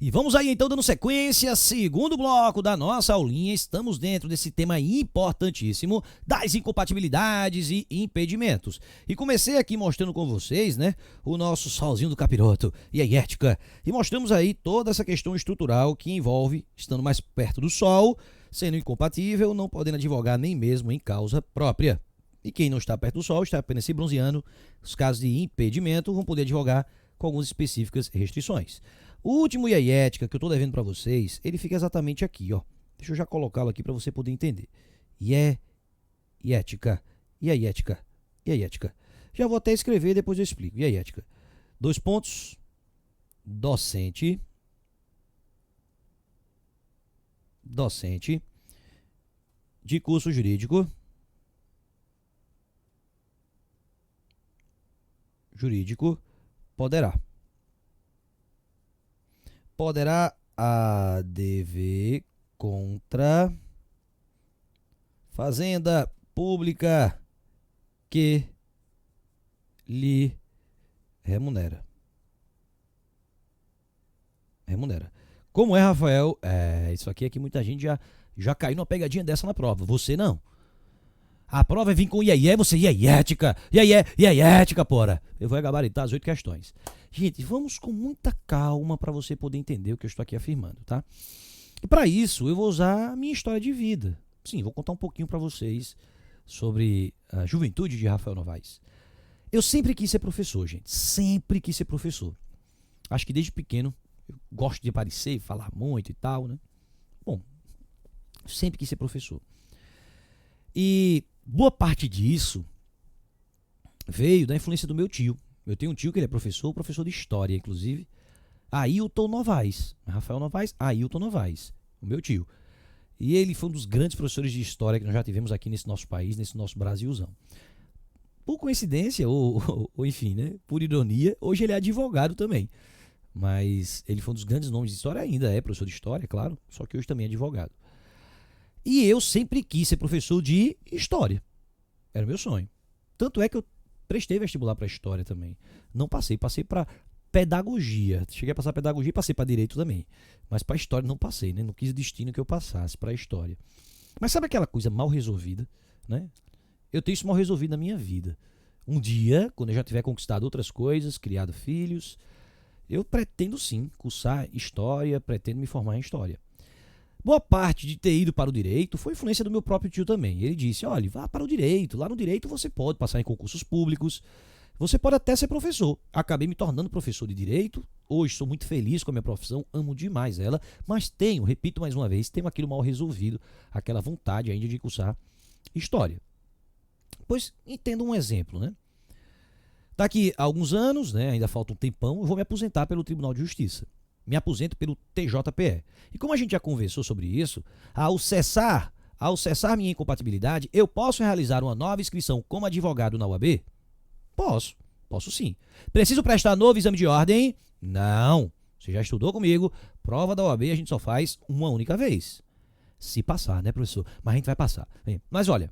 E vamos aí então dando sequência, segundo bloco da nossa aulinha, estamos dentro desse tema importantíssimo das incompatibilidades e impedimentos. E comecei aqui mostrando com vocês, né, o nosso solzinho do capiroto e a ética. E mostramos aí toda essa questão estrutural que envolve, estando mais perto do sol, sendo incompatível, não podendo advogar nem mesmo em causa própria. E quem não está perto do sol, está apenas se bronzeando, os casos de impedimento vão poder advogar com algumas específicas restrições. O último e a ética que eu estou devendo para vocês, ele fica exatamente aqui, ó. Deixa eu já colocá-lo aqui para você poder entender. E ética, e a ética, e a ética. Já vou até escrever, depois eu explico. E a ética. 2 pontos. Docente. Docente. De curso jurídico. Jurídico. Poderá ADV contra fazenda pública que lhe remunera. Como é, Rafael? Isso aqui é que muita gente já caiu numa pegadinha dessa na prova. Você não. A prova vai vir com iê, você ética, ética, porra. Eu vou gabaritar as 8 questões. Gente, vamos com muita calma para você poder entender o que eu estou aqui afirmando, tá? E para isso, eu vou usar a minha história de vida. Sim, vou contar um pouquinho para vocês sobre a juventude de Rafael Novaes. Eu sempre quis ser professor, gente. Sempre quis ser professor. Acho que desde pequeno eu gosto de aparecer, falar muito e tal, né? Bom, sempre quis ser professor. E boa parte disso veio da influência do meu tio. Eu tenho um tio que ele é professor de história, inclusive. Ailton Novaes. Rafael Novaes, Ailton Novaes, o meu tio. E ele foi um dos grandes professores de história que nós já tivemos aqui nesse nosso país, nesse nosso Brasilzão. Por coincidência, ou enfim, né, por ironia, hoje ele é advogado também. Mas ele foi um dos grandes nomes de história, ainda é professor de história, claro, só que hoje também é advogado. E eu sempre quis ser professor de história. Era o meu sonho. Tanto é que eu prestei vestibular para história também. Não passei para pedagogia. Cheguei a passar pedagogia e passei para direito também. Mas para história não passei, né? Não quis destino que eu passasse para história. Mas sabe aquela coisa mal resolvida, né? Eu tenho isso mal resolvido na minha vida. Um dia, quando eu já tiver conquistado outras coisas, criado filhos, eu pretendo sim cursar história, pretendo me formar em história. Boa parte de ter ido para o direito foi influência do meu próprio tio também. Ele disse, olha, vá para o direito. Lá no direito você pode passar em concursos públicos. Você pode até ser professor. Acabei me tornando professor de direito. Hoje sou muito feliz com a minha profissão. Amo demais ela. Mas repito mais uma vez, tenho aquilo mal resolvido. Aquela vontade ainda de cursar história. Pois entenda um exemplo, né? Daqui a alguns anos, né, ainda falta um tempão, eu vou me aposentar pelo Tribunal de Justiça. Me aposento pelo TJPE. E como a gente já conversou sobre isso, ao cessar minha incompatibilidade, eu posso realizar uma nova inscrição como advogado na UAB? Posso sim. Preciso prestar novo exame de ordem? Não. Você já estudou comigo, prova da OAB a gente só faz uma única vez. Se passar, né, professor? Mas a gente vai passar. Mas olha,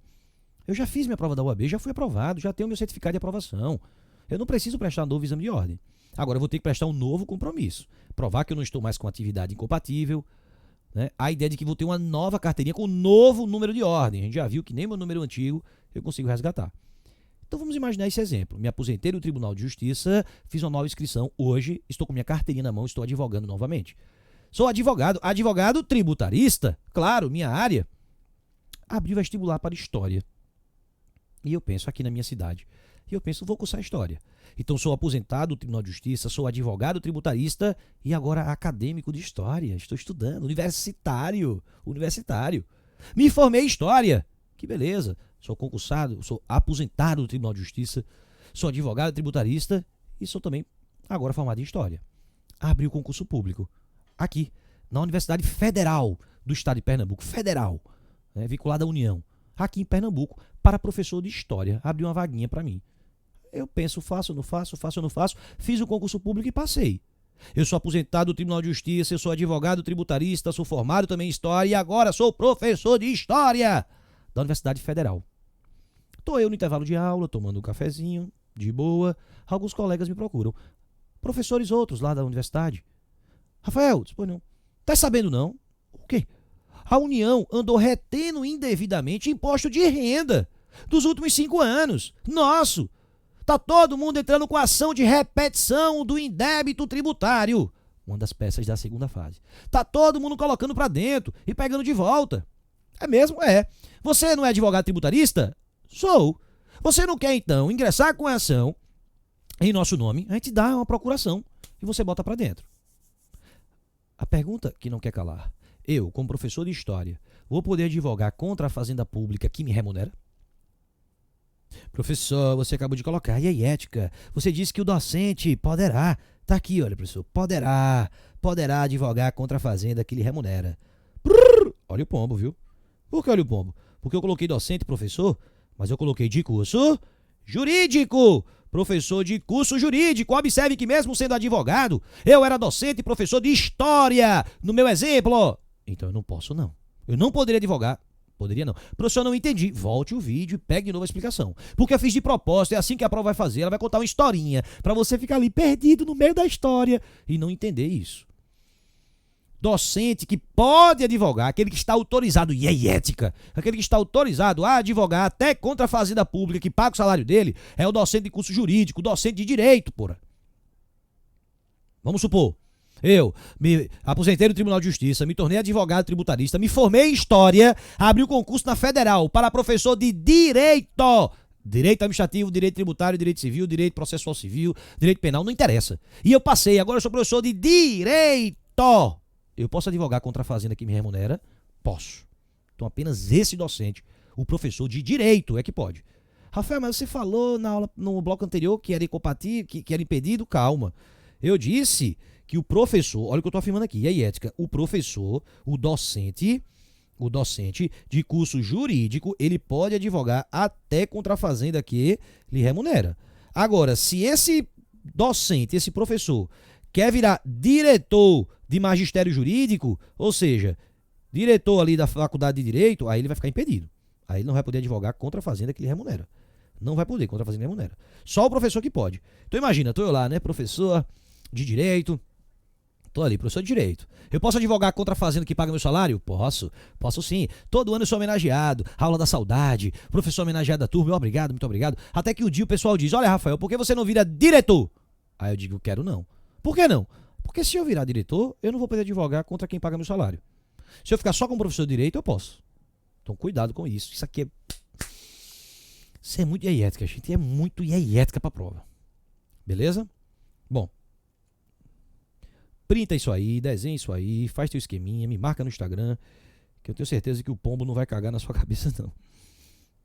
eu já fiz minha prova da UAB, já fui aprovado, já tenho meu certificado de aprovação. Eu não preciso prestar novo exame de ordem. Agora eu vou ter que prestar um novo compromisso. Provar que eu não estou mais com atividade incompatível. Né? A ideia de que vou ter uma nova carteirinha com um novo número de ordem. A gente já viu que nem meu número antigo eu consigo resgatar. Então vamos imaginar esse exemplo. Me aposentei do Tribunal de Justiça, fiz uma nova inscrição. Hoje estou com minha carteirinha na mão, estou advogando novamente. Sou advogado tributarista, claro, minha área. Abri vestibular para História. E eu penso aqui na minha cidade. E eu penso, vou cursar História. Então sou aposentado do Tribunal de Justiça, sou advogado tributarista e agora acadêmico de História. Estou estudando, universitário. Me formei em História. Que beleza. Sou concursado, sou aposentado do Tribunal de Justiça, sou advogado tributarista e sou também agora formado em História. Abri o concurso público aqui, na Universidade Federal do Estado de Pernambuco. Federal, né, vinculada à União. Aqui em Pernambuco, para professor de História. Abriu uma vaguinha para mim. Eu penso, faço, não faço. Fiz o concurso público e passei. Eu sou aposentado do Tribunal de Justiça, eu sou advogado tributarista, sou formado também em História e agora sou professor de História da Universidade Federal. Estou eu no intervalo de aula, tomando um cafezinho, de boa. Alguns colegas me procuram. Professores outros lá da universidade. Rafael, disse, pois não. Tá sabendo não? O quê? A União andou retendo indevidamente imposto de renda dos últimos 5 anos. Nosso! Tá todo mundo entrando com ação de repetição do indébito tributário. Uma das peças da segunda fase. Tá todo mundo colocando pra dentro e pegando de volta. É mesmo? É. Você não é advogado tributarista? Sou. Você não quer, então, ingressar com a ação em nosso nome? A gente dá uma procuração e você bota pra dentro. A pergunta que não quer calar. Eu, como professor de história, vou poder advogar contra a fazenda pública que me remunera? Professor, você acabou de colocar. E aí, ética? Você disse que o docente poderá. Tá aqui, olha, professor. Poderá advogar contra a fazenda que lhe remunera. Prrr, olha o pombo, viu? Por que olha o pombo? Porque eu coloquei docente, professor, mas eu coloquei de curso jurídico. Professor de curso jurídico. Observe que mesmo sendo advogado, eu era docente e professor de história, no meu exemplo. Então eu não posso, não. Eu não poderia advogar. Poderia não. Professor, não entendi. Volte o vídeo e pegue de novo a explicação. Porque eu fiz de propósito, é assim que a prova vai fazer. Ela vai contar uma historinha pra você ficar ali perdido no meio da história e não entender isso. Docente que pode advogar, aquele que está autorizado, e é ética, aquele que está autorizado a advogar até contra a fazenda pública que paga o salário dele, é o docente de curso jurídico, docente de direito, porra. Vamos supor, eu me aposentei no Tribunal de Justiça, me tornei advogado tributarista, me formei em História, abri um concurso na Federal para professor de Direito. Direito administrativo, direito tributário, direito civil, direito processual civil, direito penal, não interessa. E eu passei, agora eu sou professor de Direito. Eu posso advogar contra a fazenda que me remunera? Posso. Então apenas esse docente, o professor de Direito, é que pode. Rafael, mas você falou na aula, no bloco anterior que era incompatível, que era impedido? Calma. Eu disse que o professor, olha o que eu estou afirmando aqui, e aí, ética, o professor, o docente de curso jurídico, ele pode advogar até contra a fazenda que lhe remunera. Agora, se esse docente, esse professor, quer virar diretor de magistério jurídico, ou seja, diretor ali da faculdade de direito, aí ele vai ficar impedido. Aí ele não vai poder advogar contra a fazenda que lhe remunera. Não vai poder, contra a fazenda que lhe remunera. Só o professor que pode. Então imagina, tô eu lá, né, professor de direito, tô ali, professor de direito. Eu posso advogar contra a fazenda que paga meu salário? Posso sim. Todo ano eu sou homenageado, aula da saudade, professor homenageado da turma, obrigado, muito obrigado. Até que o dia o pessoal diz, olha Rafael, por que você não vira diretor? Aí eu digo, quero não. Por que não? Porque se eu virar diretor, eu não vou poder advogar contra quem paga meu salário. Se eu ficar só como professor de direito, eu posso. Então cuidado com isso. Isso aqui é... Isso é muito iética, gente. É muito iética pra prova. Beleza? Bom. Printa isso aí, desenha isso aí, faz teu esqueminha, me marca no Instagram, que eu tenho certeza que o pombo não vai cagar na sua cabeça, não.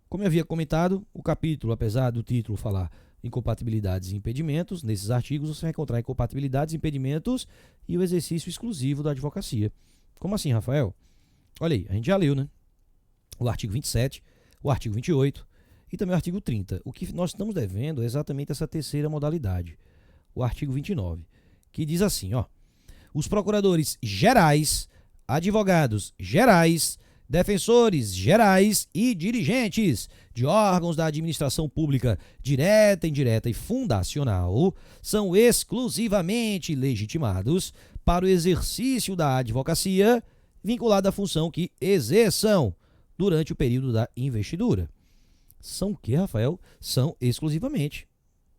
Como eu havia comentado, o capítulo, apesar do título falar incompatibilidades e impedimentos, nesses artigos você vai encontrar incompatibilidades, impedimentos e o exercício exclusivo da advocacia. Como assim, Rafael? Olha aí, a gente já leu, né? O artigo 27, o artigo 28 e também o artigo 30. O que nós estamos devendo é exatamente essa terceira modalidade, o artigo 29, que diz assim, ó: os procuradores gerais, advogados gerais, defensores gerais e dirigentes de órgãos da administração pública direta, indireta e fundacional são exclusivamente legitimados para o exercício da advocacia vinculada à função que exerçam durante o período da investidura. São o que, Rafael? São exclusivamente.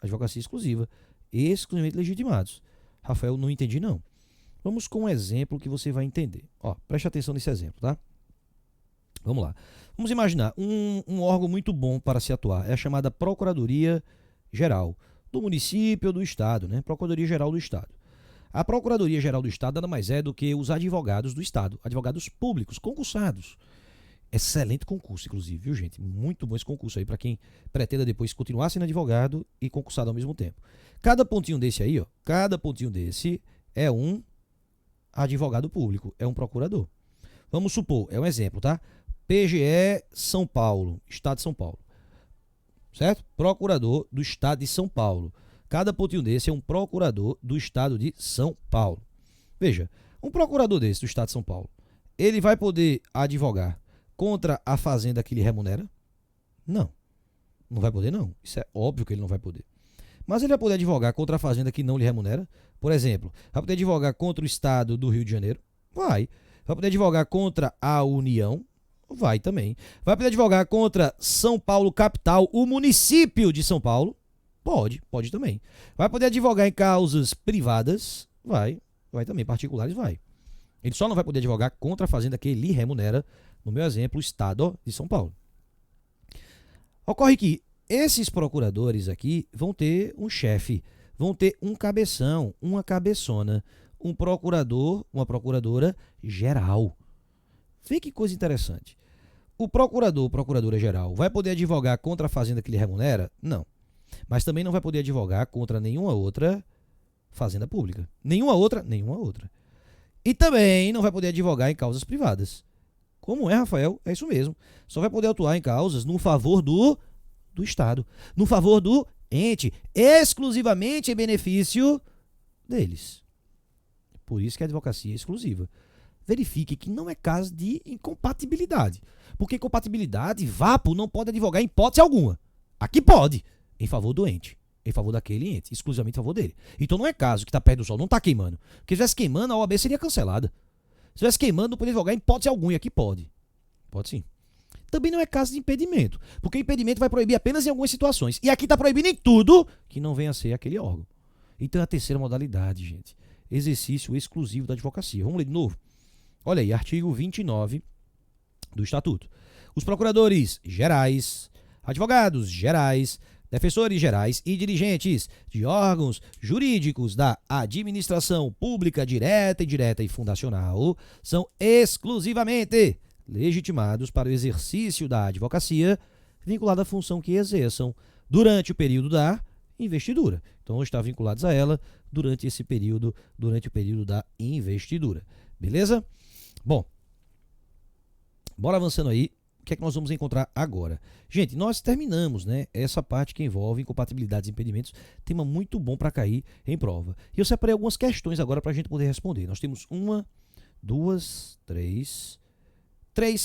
Advocacia exclusiva. Exclusivamente legitimados. Rafael, não entendi não. Vamos com um exemplo que você vai entender. Ó, preste atenção nesse exemplo, tá? Vamos lá. Vamos imaginar um órgão muito bom para se atuar. É a chamada Procuradoria Geral do município ou do Estado, né? Procuradoria Geral do Estado. A Procuradoria Geral do Estado nada mais é do que os advogados do Estado, advogados públicos, concursados. Excelente concurso, inclusive, viu, gente? Muito bom esse concurso aí para quem pretenda depois continuar sendo advogado e concursado ao mesmo tempo. Cada pontinho desse aí, ó, cada pontinho desse é um advogado público, é um procurador. Vamos supor, é um exemplo, tá? PGE São Paulo, Estado de São Paulo. Certo? Procurador do Estado de São Paulo. Cada pontinho desse é um procurador do Estado de São Paulo. Veja, um procurador desse do Estado de São Paulo, ele vai poder advogar contra a fazenda que lhe remunera? Não. Não vai poder, não. Isso é óbvio que ele não vai poder. Mas ele vai poder advogar contra a fazenda que não lhe remunera? Por exemplo, vai poder advogar contra o Estado do Rio de Janeiro? Vai. Vai poder advogar contra a União? Vai também. Vai poder advogar contra São Paulo capital, o município de São Paulo? Pode também. Vai poder advogar em causas privadas? Vai também. Particulares, vai. Ele só não vai poder advogar contra a fazenda que lhe remunera, no meu exemplo, o Estado de São Paulo. Ocorre que esses procuradores aqui vão ter um chefe, vão ter um cabeção, uma cabeçona, um procurador, uma procuradora geral. Vê que coisa interessante. O procurador, procuradora geral, vai poder advogar contra a fazenda que lhe remunera? Não. Mas também não vai poder advogar contra nenhuma outra fazenda pública. Nenhuma outra. E também não vai poder advogar em causas privadas. Como é, Rafael? É isso mesmo. Só vai poder atuar em causas no favor do Estado, no favor do ente, exclusivamente em benefício deles. Por isso que a advocacia é exclusiva. Verifique que não é caso de incompatibilidade. Porque incompatibilidade, VAPO não pode advogar em hipótese alguma. Aqui pode, em favor do ente, em favor daquele ente, exclusivamente em favor dele. Então não é caso que está perto do sol, não está queimando. Porque se estivesse queimando, a OAB seria cancelada. Se estivesse queimando, não poderia advogar em hipótese alguma, e aqui pode. Pode sim. Também não é caso de impedimento, porque o impedimento vai proibir apenas em algumas situações. E aqui está proibindo em tudo que não venha a ser aquele órgão. Então é a terceira modalidade, gente. Exercício exclusivo da advocacia. Vamos ler de novo? Olha aí, artigo 29 do Estatuto. Os procuradores gerais, advogados gerais, defensores gerais e dirigentes de órgãos jurídicos da administração pública direta, indireta e fundacional são exclusivamente legitimados para o exercício da advocacia vinculada à função que exerçam durante o período da investidura. Então, estão vinculados a ela durante esse período, durante o período da investidura. Beleza? Bom, bora avançando aí. O que é que nós vamos encontrar agora? Gente, nós terminamos, né, essa parte que envolve incompatibilidades e impedimentos. Tema muito bom para cair em prova. E eu separei algumas questões agora para a gente poder responder. Nós temos uma, duas, três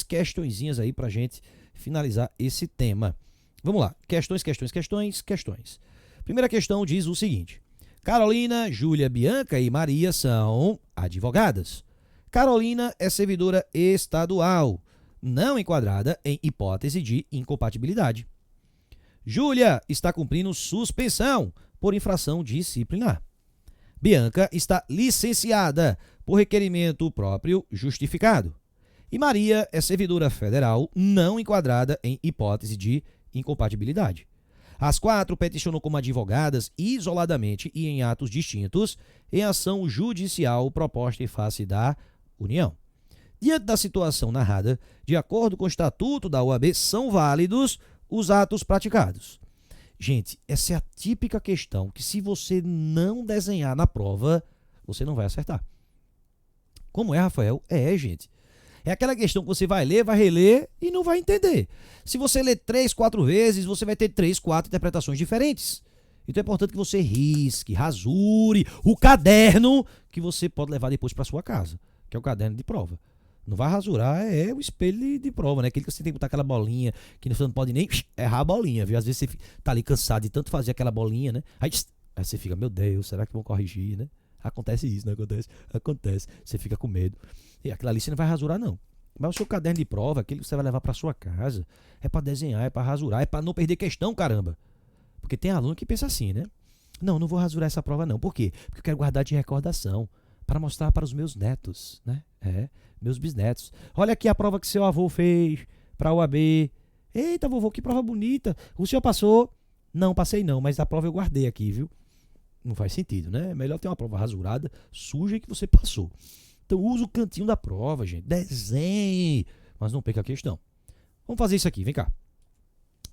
questõezinhas aí para a gente finalizar esse tema. Vamos lá. Questões. Primeira questão diz o seguinte. Carolina, Júlia, Bianca e Maria são advogadas. Carolina é servidora estadual, não enquadrada em hipótese de incompatibilidade. Júlia está cumprindo suspensão por infração disciplinar. Bianca está licenciada por requerimento próprio justificado. E Maria é servidora federal não enquadrada em hipótese de incompatibilidade. As quatro peticionam como advogadas isoladamente e em atos distintos em ação judicial proposta em face da União. Diante da situação narrada, de acordo com o Estatuto da OAB, são válidos os atos praticados. Gente, essa é a típica questão que se você não desenhar na prova, você não vai acertar. Como é, Rafael? Gente. É aquela questão que você vai ler, vai reler e não vai entender. Se você ler 3, 4 vezes, você vai ter 3, 4 interpretações diferentes. Então é importante que você risque, rasure o caderno que você pode levar depois para sua casa, que é o caderno de prova. Não vai rasurar, é o espelho de prova, né? Aquele que você tem que botar aquela bolinha, que você não pode nem errar a bolinha, viu? Às vezes você tá ali cansado de tanto fazer aquela bolinha, né? Aí você fica, meu Deus, será que vão corrigir, né? Acontece isso, não acontece? Acontece. Você fica com medo. E aquilo ali você não vai rasurar, não. Mas o seu caderno de prova, aquele que você vai levar para sua casa, é para desenhar, é para rasurar, é para não perder questão, caramba. Porque tem aluno que pensa assim, né? Não vou rasurar essa prova, não. Por quê? Porque eu quero guardar de recordação, para mostrar para os meus netos, né? Meus bisnetos. Olha aqui a prova que seu avô fez para a UAB. Eita, vovô, que prova bonita. O senhor passou? Não, passei não, mas a prova eu guardei aqui, viu? Não faz sentido, né? É melhor ter uma prova rasurada, suja, que você passou. Então usa o cantinho da prova, gente. Desenhe, mas não perca a questão. Vamos fazer isso aqui, vem cá.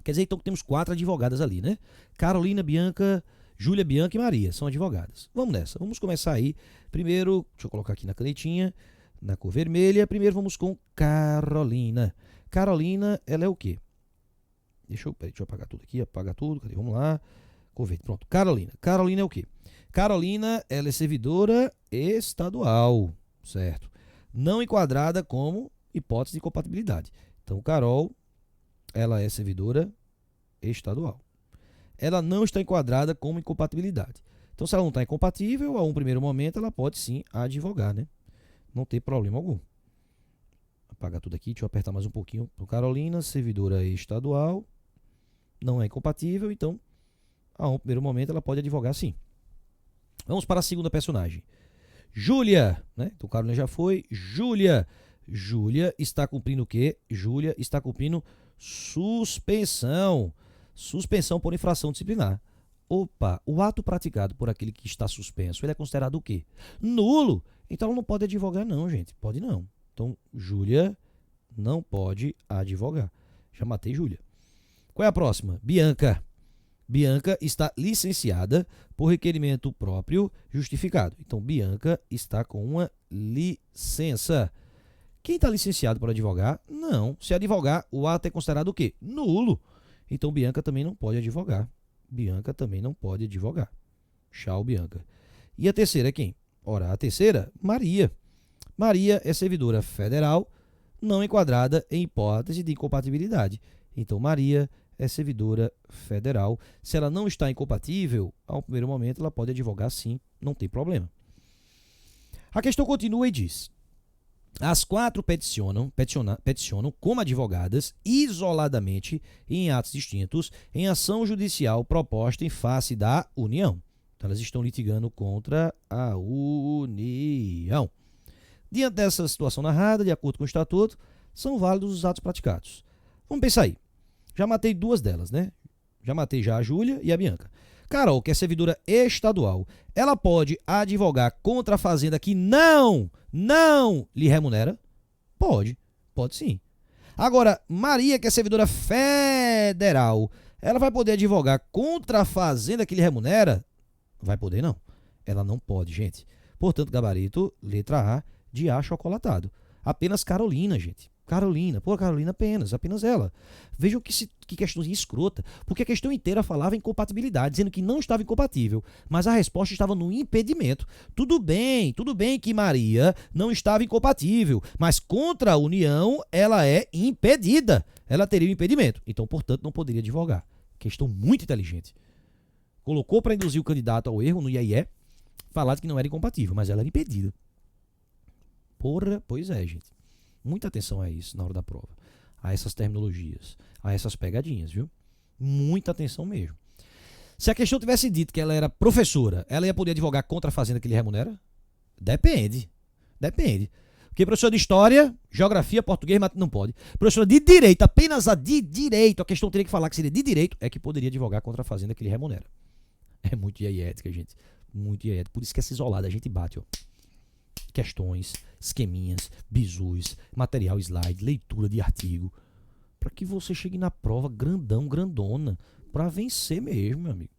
Quer dizer, então, que temos 4 advogadas ali, né? Carolina, Bianca, Júlia, Bianca e Maria são advogadas. Vamos nessa. Vamos começar aí. Primeiro, deixa eu colocar aqui na canetinha, na cor vermelha. Primeiro vamos com Carolina. Carolina, ela é o quê? Deixa eu apagar tudo aqui. Apagar tudo. Cadê? Vamos lá. Cor verde. Pronto. Carolina. Carolina é o quê? Carolina, ela é servidora estadual. Certo? Não enquadrada como hipótese de compatibilidade. Então, Carol, ela é servidora estadual. ela não está enquadrada como incompatibilidade. Então, se ela não está incompatível, a um primeiro momento, ela pode sim advogar, né? Não tem problema algum. Vou apagar tudo aqui, deixa eu apertar mais um pouquinho. Então, Carolina, servidora estadual, não é incompatível, então, a um primeiro momento, ela pode advogar sim. Vamos para a segunda personagem. Júlia, né? Então, Carolina já foi. Júlia. Júlia está cumprindo o quê? Júlia está cumprindo suspensão. Suspensão por infração disciplinar. Opa, o ato praticado por aquele que está suspenso, ele é considerado o quê? Nulo. Então ela não pode advogar não, gente. Pode não. Então, Júlia não pode advogar. Já matei Júlia. Qual é a próxima? Bianca. Bianca está licenciada por requerimento próprio justificado. Então, Bianca está com uma licença. Quem está licenciado para advogar? Não. Se advogar, o ato é considerado o quê? Nulo. Então, Bianca também não pode advogar. Bianca também não pode advogar. Tchau, Bianca. E a terceira é quem? Ora, a terceira, Maria. Maria é servidora federal, não enquadrada em hipótese de incompatibilidade. Então, Maria é servidora federal. Se ela não está incompatível, ao primeiro momento ela pode advogar sim, não tem problema. A questão continua e diz: as quatro peticionam como advogadas isoladamente e em atos distintos em ação judicial proposta em face da União. Então, elas estão litigando contra a União. Diante dessa situação narrada, de acordo com o estatuto, são válidos os atos praticados. Vamos pensar aí. Já matei duas delas, né? Já matei já a Júlia e a Bianca. Carol, que é servidora estadual, ela pode advogar contra a fazenda que não lhe remunera? Pode sim. Agora, Maria, que é servidora federal, ela vai poder advogar contra a fazenda que lhe remunera? Vai poder não. Ela não pode, gente. Portanto, gabarito, letra A, de achocolatado. Apenas Carolina, gente. Carolina, Carolina apenas ela. Vejam que questãozinha escrota, porque a questão inteira falava em compatibilidade, dizendo que não estava incompatível, mas a resposta estava no impedimento. Tudo bem que Maria não estava incompatível, mas contra a União ela é impedida, ela teria um impedimento, então, portanto, não poderia advogar. Questão muito inteligente. Colocou para induzir o candidato ao erro no IAE, falar que não era incompatível, mas ela era impedida. Porra, pois é, gente. Muita atenção a isso na hora da prova, a essas terminologias, a essas pegadinhas, viu? Muita atenção mesmo. Se a questão tivesse dito que ela era professora, ela ia poder advogar contra a fazenda que lhe remunera? Depende. Porque professora de história, geografia, português, não pode. Professora de direito, apenas a de direito, a questão teria que falar que seria de direito, é que poderia advogar contra a fazenda que lhe remunera. É muito ética, gente. Muito ética. Por isso que essa isolada a gente bate, ó. Questões, esqueminhas, bizus, material slide, leitura de artigo, para que você chegue na prova grandona, para vencer mesmo, meu amigo.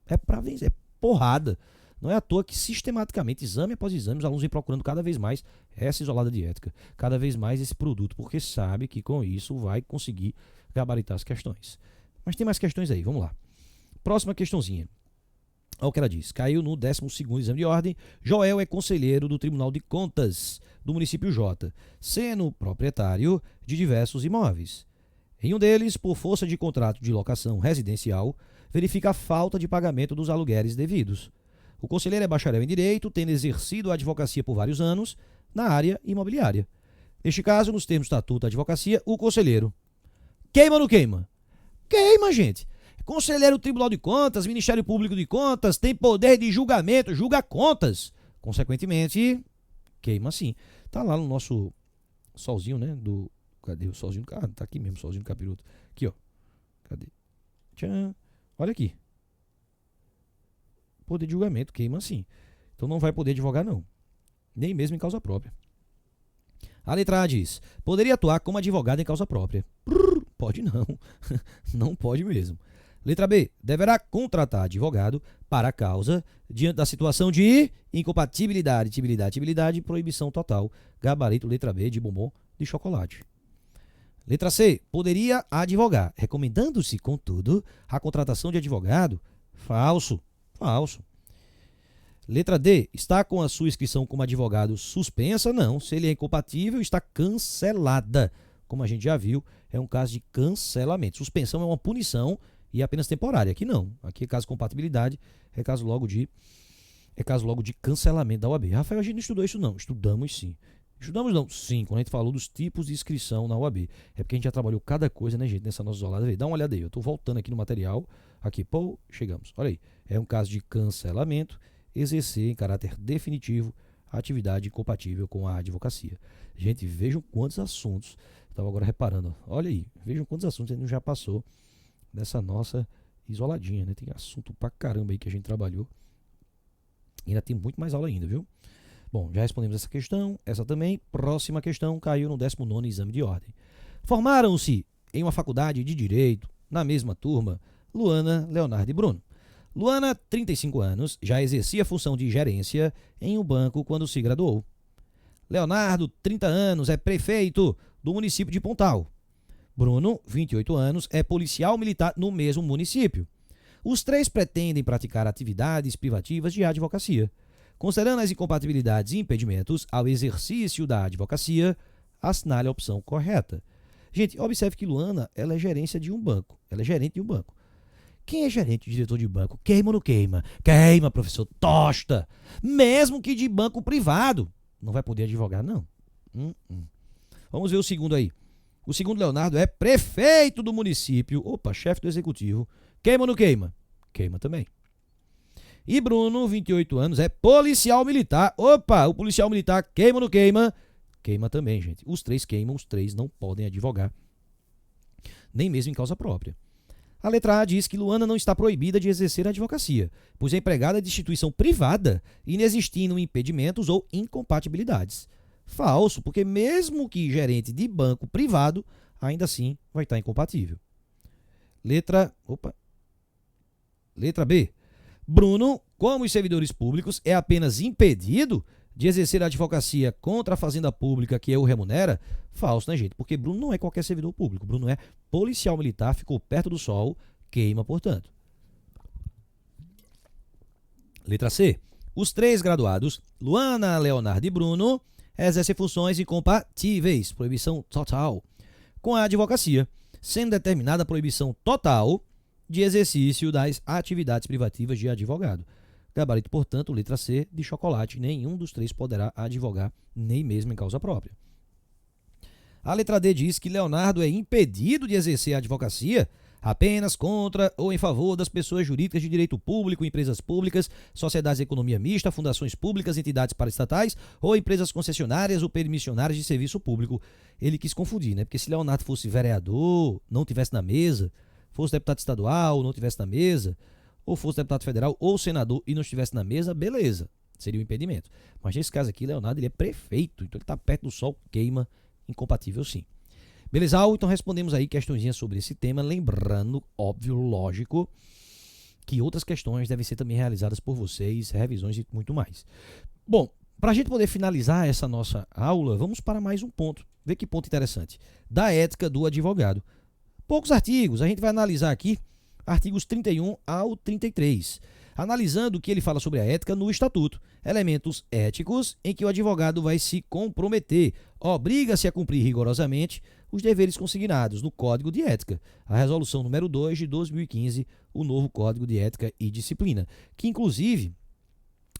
É para vencer, é porrada. Não é à toa que sistematicamente, exame após exame, os alunos vêm procurando cada vez mais essa isolada de ética, cada vez mais esse produto, porque sabe que com isso vai conseguir gabaritar as questões. Mas tem mais questões aí, vamos lá. Próxima questãozinha. Olha o que ela diz. Caiu no 12º exame de ordem. Joel é conselheiro do Tribunal de Contas do município J, sendo proprietário de diversos imóveis. Em um deles, por força de contrato de locação residencial, verifica a falta de pagamento dos aluguéis devidos. O conselheiro é bacharel em Direito, tendo exercido a advocacia por vários anos na área imobiliária. Neste caso, nos termos do Estatuto da Advocacia, o conselheiro queima ou não queima? Queima, gente. Conselheiro do Tribunal de Contas, Ministério Público de Contas, tem poder de julgamento, julga contas. Consequentemente, queima sim. Tá lá no nosso solzinho, né? Cadê o solzinho? Ah, tá aqui mesmo, solzinho do capiroto. Aqui, ó. Cadê? Tchan. Olha aqui. Poder de julgamento, queima sim. Então não vai poder advogar, não. Nem mesmo em causa própria. A letra A diz: poderia atuar como advogado em causa própria. Pode não. Não pode mesmo. Letra B. Deverá contratar advogado para a causa diante da situação de incompatibilidade, tibilidade, proibição total. Gabarito letra B de bombom de chocolate. Letra C. Poderia advogar, recomendando-se, contudo, a contratação de advogado. Falso. Letra D. Está com a sua inscrição como advogado suspensa? Não. Se ele é incompatível, está cancelada. Como a gente já viu, é um caso de cancelamento. Suspensão é uma punição e é apenas temporária. Aqui não. Aqui é caso de compatibilidade, é caso logo de cancelamento da OAB. Rafael, a gente não estudou isso não. Estudamos sim. Estudamos não? Sim, quando a gente falou dos tipos de inscrição na OAB. É porque a gente já trabalhou cada coisa, né, gente, nessa nossa isolada. Dá uma olhada aí. Eu estou voltando aqui no material. Aqui, pô, chegamos. Olha aí. É um caso de cancelamento, exercer em caráter definitivo a atividade incompatível com a advocacia. Gente, vejam quantos assuntos. Estava agora reparando. Olha aí. Vejam quantos assuntos a gente já passou nessa nossa isoladinha, né? Tem assunto pra caramba aí que a gente trabalhou. E ainda tem muito mais aula ainda, viu? Bom, já respondemos essa questão, essa também. Próxima questão caiu no 19º exame de ordem. Formaram-se em uma faculdade de Direito, na mesma turma, Luana, Leonardo e Bruno. Luana, 35 anos, já exercia a função de gerência em um banco quando se graduou. Leonardo, 30 anos, é prefeito do município de Pontal. Bruno, 28 anos, é policial militar no mesmo município. Os três pretendem praticar atividades privativas de advocacia. Considerando as incompatibilidades e impedimentos ao exercício da advocacia, assinale a opção correta. Gente, observe que Luana, ela é gerência de um banco. Ela é gerente de um banco. Quem é gerente, diretor de banco? Queima ou não queima? Queima, professor. Tosta. Mesmo que de banco privado. Não vai poder advogar, não. Vamos ver o segundo aí. O segundo, Leonardo, é prefeito do município. Opa, chefe do executivo. Queima ou não queima? Queima também. E Bruno, 28 anos, é policial militar. Opa, o policial militar queima ou não queima? Queima também, gente. Os três queimam, os três não podem advogar. Nem mesmo em causa própria. A letra A diz que Luana não está proibida de exercer a advocacia, pois é empregada de instituição privada, inexistindo impedimentos ou incompatibilidades. Falso, porque mesmo que gerente de banco privado, ainda assim vai estar incompatível. Letra B. Bruno, como os servidores públicos, é apenas impedido de exercer a advocacia contra a fazenda pública que o remunera? Falso, né, gente? Porque Bruno não é qualquer servidor público. Bruno é policial militar, ficou perto do sol, queima, portanto. Letra C. Os três graduados, Luana, Leonardo e Bruno, exercem funções incompatíveis, proibição total, com a advocacia, sendo determinada a proibição total de exercício das atividades privativas de advogado. Gabarito, portanto, letra C, de chocolate. Nenhum dos três poderá advogar, nem mesmo em causa própria. A letra D diz que Leonardo é impedido de exercer a advocacia apenas contra ou em favor das pessoas jurídicas de direito público, empresas públicas, sociedades de economia mista, fundações públicas, entidades paraestatais ou empresas concessionárias ou permissionárias de serviço público. Ele quis confundir, né? Porque se Leonardo fosse vereador, não tivesse na mesa, fosse deputado estadual, não estivesse na mesa, ou fosse deputado federal ou senador e não estivesse na mesa, beleza, seria um impedimento. Mas nesse caso aqui, Leonardo, ele é prefeito, então ele está perto do sol, queima, incompatível sim. Beleza, então respondemos aí questõezinhas sobre esse tema, lembrando, óbvio, lógico, que outras questões devem ser também realizadas por vocês, revisões e muito mais. Bom, para a gente poder finalizar essa nossa aula, vamos para mais um ponto, vê que ponto interessante, da ética do advogado. Poucos artigos, a gente vai analisar aqui artigos 31 ao 33, analisando o que ele fala sobre a ética no Estatuto, elementos éticos em que o advogado vai se comprometer, obriga-se a cumprir rigorosamente os deveres consignados no Código de Ética, a resolução número 2 de 2015, o novo Código de Ética e Disciplina, que inclusive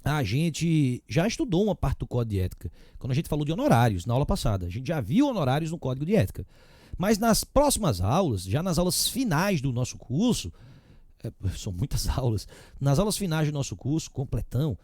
a gente já estudou uma parte do Código de Ética, quando a gente falou de honorários na aula passada, a gente já viu honorários no Código de Ética. Mas nas próximas aulas, já nas aulas finais do nosso curso, são muitas aulas, nas aulas finais do nosso curso, completão,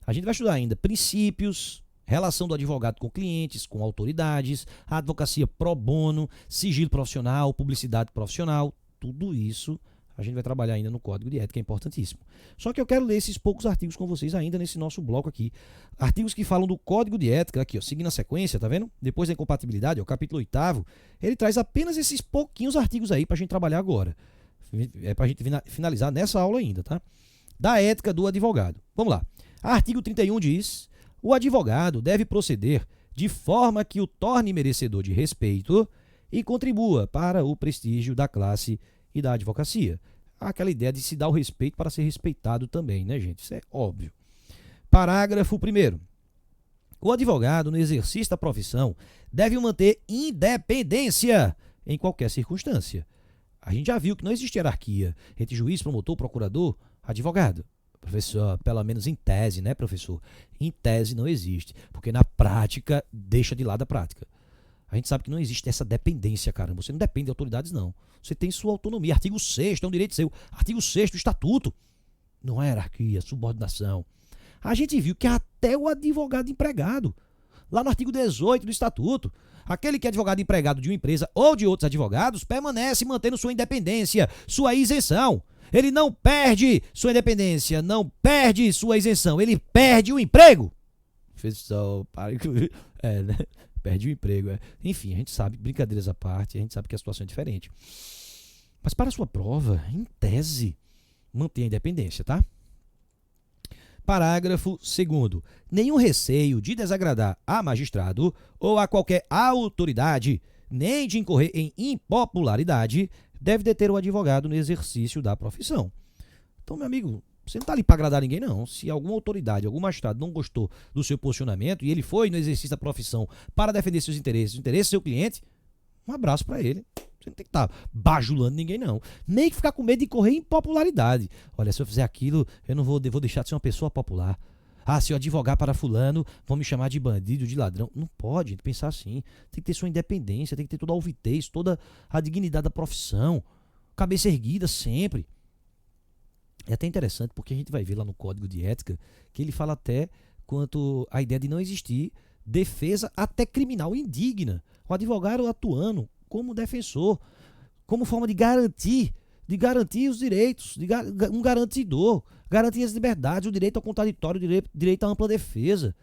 a gente vai estudar ainda princípios, relação do advogado com clientes, com autoridades, a advocacia pro bono, sigilo profissional, publicidade profissional, tudo isso a gente vai trabalhar ainda no Código de Ética, é importantíssimo. Só que eu quero ler esses poucos artigos com vocês ainda nesse nosso bloco aqui. Artigos que falam do Código de Ética, aqui, ó, seguindo a sequência, tá vendo? Depois da incompatibilidade, ó, capítulo 8º, ele traz apenas esses pouquinhos artigos aí pra gente trabalhar agora. É pra gente finalizar nessa aula ainda, tá? Da ética do advogado. Vamos lá. Artigo 31 diz: o advogado deve proceder de forma que o torne merecedor de respeito e contribua para o prestígio da classe e da advocacia. Aquela ideia de se dar o respeito para ser respeitado também, né, gente? Isso é óbvio. Parágrafo 1º. O advogado, no exercício da profissão, deve manter independência em qualquer circunstância. A gente já viu que não existe hierarquia entre juiz, promotor, procurador, advogado. Professor, pelo menos em tese, né, professor? Em tese não existe, porque na prática deixa de lado a prática. A gente sabe que não existe essa dependência, caramba. Você não depende de autoridades, não. Você tem sua autonomia. Artigo 6º é um direito seu. Artigo 6º do Estatuto. Não é hierarquia, subordinação. A gente viu que até o advogado empregado, lá no artigo 18 do Estatuto, aquele que é advogado empregado de uma empresa ou de outros advogados, permanece mantendo sua independência, sua isenção. Ele não perde sua independência, não perde sua isenção, ele perde o emprego. Pessoal, né? Perde o emprego. Enfim, a gente sabe, brincadeiras à parte, a gente sabe que a situação é diferente. Mas para a sua prova, em tese, mantenha a independência, tá? Parágrafo 2º. Nenhum receio de desagradar a magistrado ou a qualquer autoridade, nem de incorrer em impopularidade, deve deter o advogado no exercício da profissão. Então, meu amigo, você não está ali para agradar ninguém, não. Se alguma autoridade, algum magistrado não gostou do seu posicionamento e ele foi no exercício da profissão para defender seus interesses, os interesses do seu cliente, um abraço para ele. Você não tem que estar bajulando ninguém, não. Nem que ficar com medo de correr em impopularidade. Olha, se eu fizer aquilo, eu não vou deixar de ser uma pessoa popular. Ah, se eu advogar para fulano, vão me chamar de bandido, de ladrão. Não pode, tem que pensar assim. Tem que ter sua independência, tem que ter toda a alvitez, toda a dignidade da profissão. Cabeça erguida sempre. É até interessante porque a gente vai ver lá no Código de Ética que ele fala até quanto à ideia de não existir defesa até criminal indigna. O advogado atuando como defensor, como forma de garantir os direitos, um garantidor, garantir as liberdades, o direito ao contraditório, o direito à ampla defesa.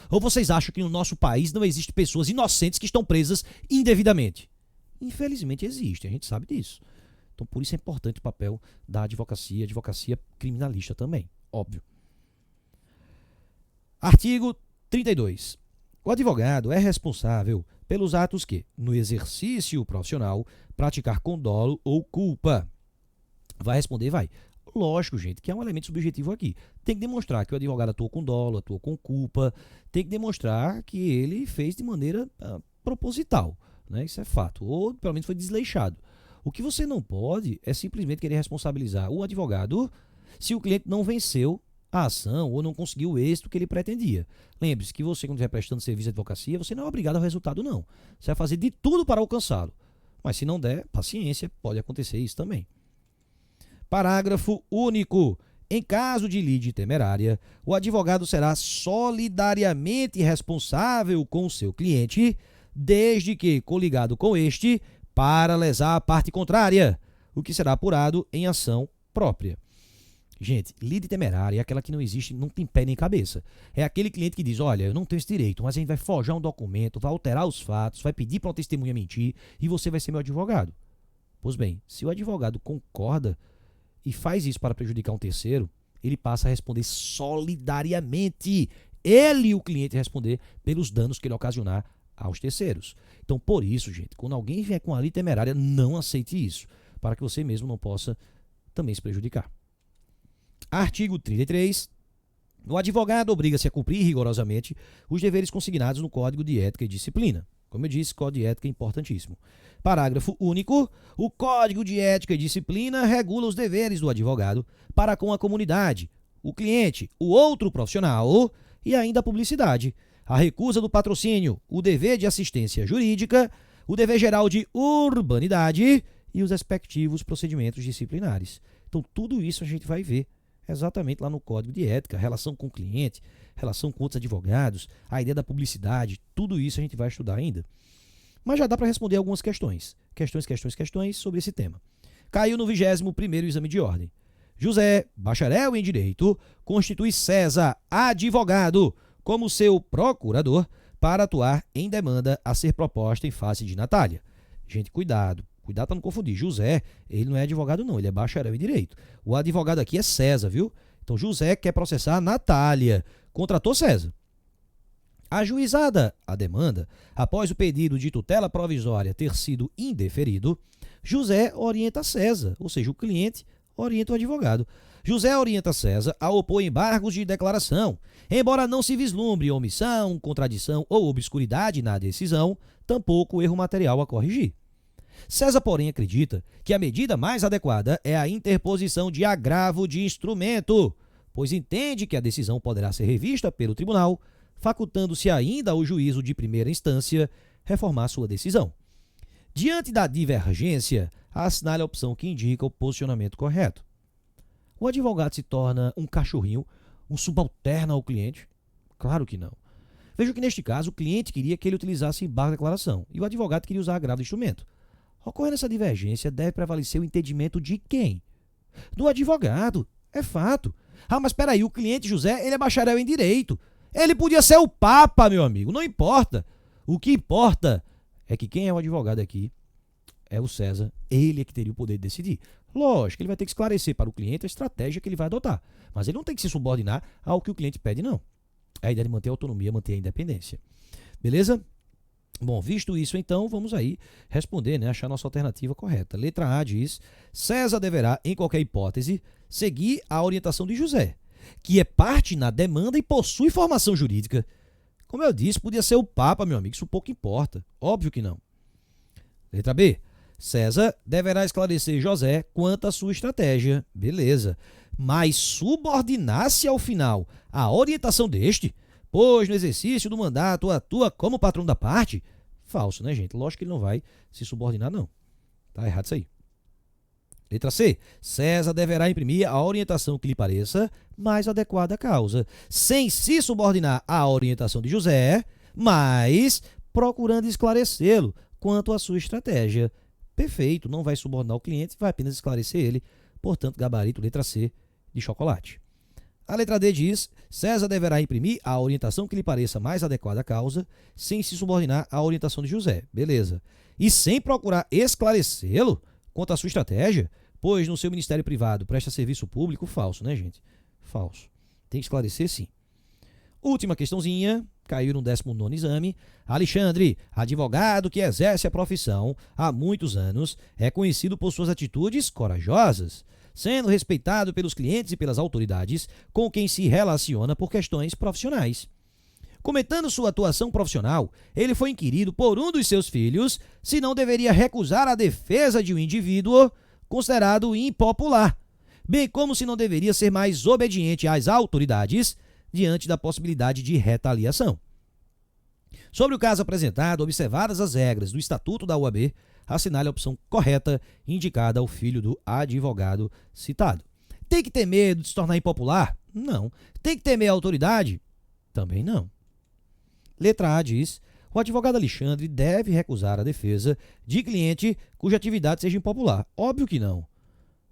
Ou vocês acham que no nosso país não existem pessoas inocentes que estão presas indevidamente? Infelizmente existe, a gente sabe disso. Então por isso é importante o papel da advocacia criminalista também, óbvio. Artigo 32. O advogado é responsável pelos atos que, no exercício profissional, praticar com dolo ou culpa. Vai responder? Vai. Lógico, gente, que é um elemento subjetivo aqui. Tem que demonstrar que o advogado atuou com dolo, atuou com culpa. Tem que demonstrar que ele fez de maneira proposital, né? Isso é fato. Ou, pelo menos, foi desleixado. O que você não pode é simplesmente querer responsabilizar o advogado se o cliente não venceu a ação ou não conseguiu o êxito que ele pretendia. Lembre-se que você, quando estiver prestando serviço de advocacia, você não é obrigado ao resultado, não. Você vai fazer de tudo para alcançá-lo. Mas se não der, paciência, pode acontecer isso também. Parágrafo único. Em caso de lide temerária, o advogado será solidariamente responsável com o seu cliente, desde que coligado com este para lesar a parte contrária, o que será apurado em ação própria. Gente, lide temerária é aquela que não existe, não tem pé nem cabeça. É aquele cliente que diz, olha, eu não tenho esse direito, mas a gente vai forjar um documento, vai alterar os fatos, vai pedir para uma testemunha mentir e você vai ser meu advogado. Pois bem, se o advogado concorda e faz isso para prejudicar um terceiro, ele passa a responder solidariamente. Ele, o cliente, responder pelos danos que ele ocasionar aos terceiros. Então, por isso, gente, quando alguém vier com a lide temerária, não aceite isso, para que você mesmo não possa também se prejudicar. Artigo 33. O advogado obriga-se a cumprir rigorosamente os deveres consignados no Código de Ética e Disciplina. Como eu disse, Código de Ética é importantíssimo. Parágrafo único. O Código de Ética e Disciplina regula os deveres do advogado para com a comunidade, o cliente, o outro profissional e ainda a publicidade, a recusa do patrocínio, o dever de assistência jurídica, o dever geral de urbanidade e os respectivos procedimentos disciplinares. Então, tudo isso a gente vai ver exatamente lá no Código de Ética, relação com o cliente, relação com outros advogados, a ideia da publicidade, tudo isso a gente vai estudar ainda. Mas já dá para responder algumas questões. Questões sobre esse tema. Caiu no 21º exame de ordem. José, bacharel em Direito, constitui César, advogado, como seu procurador para atuar em demanda a ser proposta em face de Natália. Gente, cuidado para não confundir. José, ele não é advogado não, ele é bacharel em Direito. O advogado aqui é César, viu? Então José quer processar a Natália, contratou César. Ajuizada a demanda, após o pedido de tutela provisória ter sido indeferido, José orienta César, ou seja, o cliente orienta o advogado. José orienta César a opor embargos de declaração, embora não se vislumbre omissão, contradição ou obscuridade na decisão, tampouco erro material a corrigir. César, porém, acredita que a medida mais adequada é a interposição de agravo de instrumento, pois entende que a decisão poderá ser revista pelo tribunal, facultando-se ainda ao juízo de primeira instância reformar sua decisão. Diante da divergência, assinale a opção que indica o posicionamento correto. O advogado se torna um cachorrinho, um subalterno ao cliente? Claro que não. Veja que neste caso o cliente queria que ele utilizasse embargo de declaração e o advogado queria usar agravo de instrumento. Ocorrendo essa divergência, deve prevalecer o entendimento de quem? Do advogado. É fato. Ah, mas espera aí, o cliente José, ele é bacharel em direito. Ele podia ser o Papa, meu amigo, não importa. O que importa é que quem é o advogado aqui é o César, ele é que teria o poder de decidir. Lógico, ele vai ter que esclarecer para o cliente a estratégia que ele vai adotar, mas ele não tem que se subordinar ao que o cliente pede, não. É a ideia de manter a autonomia, manter a independência. Beleza? Bom, visto isso, então, vamos aí responder, né, achar a nossa alternativa correta. Letra A diz: César deverá, em qualquer hipótese, seguir a orientação de José, que é parte na demanda e possui formação jurídica. Como eu disse, podia ser o Papa, meu amigo, isso pouco importa. Óbvio que não. Letra B. César deverá esclarecer José quanto à sua estratégia. Beleza. Mas subordinar-se ao final à orientação deste, pois no exercício do mandato atua como patrão da parte? Falso, né, gente? Lógico que ele não vai se subordinar, não. Tá errado isso aí. Letra C. César deverá imprimir a orientação que lhe pareça mais adequada à causa, sem se subordinar à orientação de José, mas procurando esclarecê-lo quanto à sua estratégia. Perfeito, não vai subordinar o cliente, vai apenas esclarecer ele. Portanto, gabarito letra C de chocolate. A letra D diz: César deverá imprimir a orientação que lhe pareça mais adequada à causa, sem se subordinar à orientação de José. Beleza. E sem procurar esclarecê-lo quanto à sua estratégia, pois no seu ministério privado presta serviço público? Falso, né, gente? Falso. Tem que esclarecer, sim. Última questãozinha, caiu no 19º exame. Alexandre, advogado que exerce a profissão há muitos anos, é conhecido por suas atitudes corajosas, sendo respeitado pelos clientes e pelas autoridades com quem se relaciona por questões profissionais. Comentando sua atuação profissional, ele foi inquirido por um dos seus filhos se não deveria recusar a defesa de um indivíduo considerado impopular, bem como se não deveria ser mais obediente às autoridades diante da possibilidade de retaliação. Sobre o caso apresentado, observadas as regras do Estatuto da OAB, assinale a opção correta indicada ao filho do advogado citado. Tem que ter medo de se tornar impopular? Não. Tem que temer a autoridade? Também não. Letra A diz: o advogado Alexandre deve recusar a defesa de cliente cuja atividade seja impopular. Óbvio que não.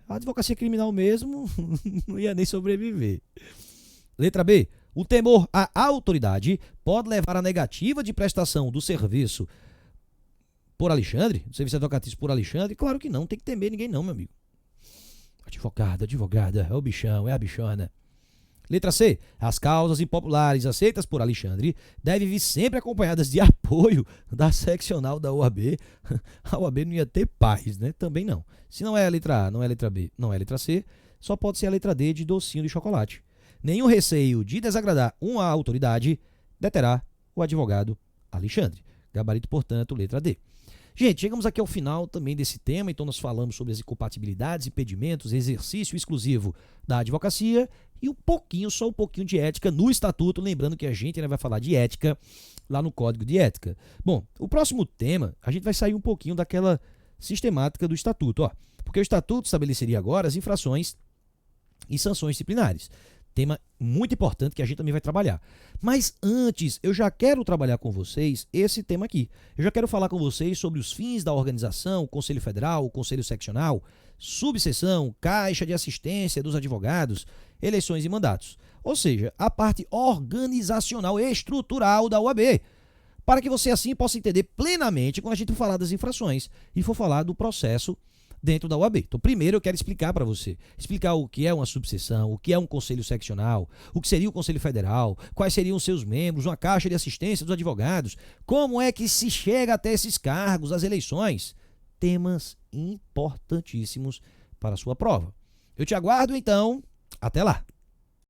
A advocacia criminal mesmo não ia nem sobreviver. Letra B. O temor à autoridade pode levar à negativa de prestação do serviço por Alexandre, do serviço advocatício por Alexandre? Claro que não, tem que temer ninguém não, meu amigo. Advogada, é o bichão, é a bichona. Letra C. As causas impopulares aceitas por Alexandre devem vir sempre acompanhadas de apoio da seccional da OAB. A OAB não ia ter paz, né? Também não. Se não é a letra A, não é a letra B, não é a letra C, só pode ser a letra D de docinho de chocolate. Nenhum receio de desagradar uma autoridade deterá o advogado Alexandre. Gabarito, portanto, letra D. Gente, chegamos aqui ao final também desse tema, então nós falamos sobre as incompatibilidades, impedimentos, exercício exclusivo da advocacia e só um pouquinho de ética no estatuto, lembrando que a gente ainda vai falar de ética lá no Código de Ética. Bom, o próximo tema, a gente vai sair um pouquinho daquela sistemática do estatuto, ó, porque o estatuto estabeleceria agora as infrações e sanções disciplinares. Tema muito importante que a gente também vai trabalhar. Mas antes, eu já quero trabalhar com vocês esse tema aqui. Eu já quero falar com vocês sobre os fins da organização, o Conselho Federal, o Conselho Seccional, subseção, Caixa de Assistência dos Advogados, eleições e mandatos. Ou seja, a parte organizacional e estrutural da OAB. Para que você assim possa entender plenamente quando a gente for falar das infrações e for falar do processo dentro da OAB. Então, primeiro eu quero explicar para você, explicar o que é uma subseção, o que é um conselho seccional, o que seria o Conselho Federal, quais seriam os seus membros, uma caixa de assistência dos advogados, como é que se chega até esses cargos, as eleições. Temas importantíssimos para a sua prova. Eu te aguardo, então. Até lá!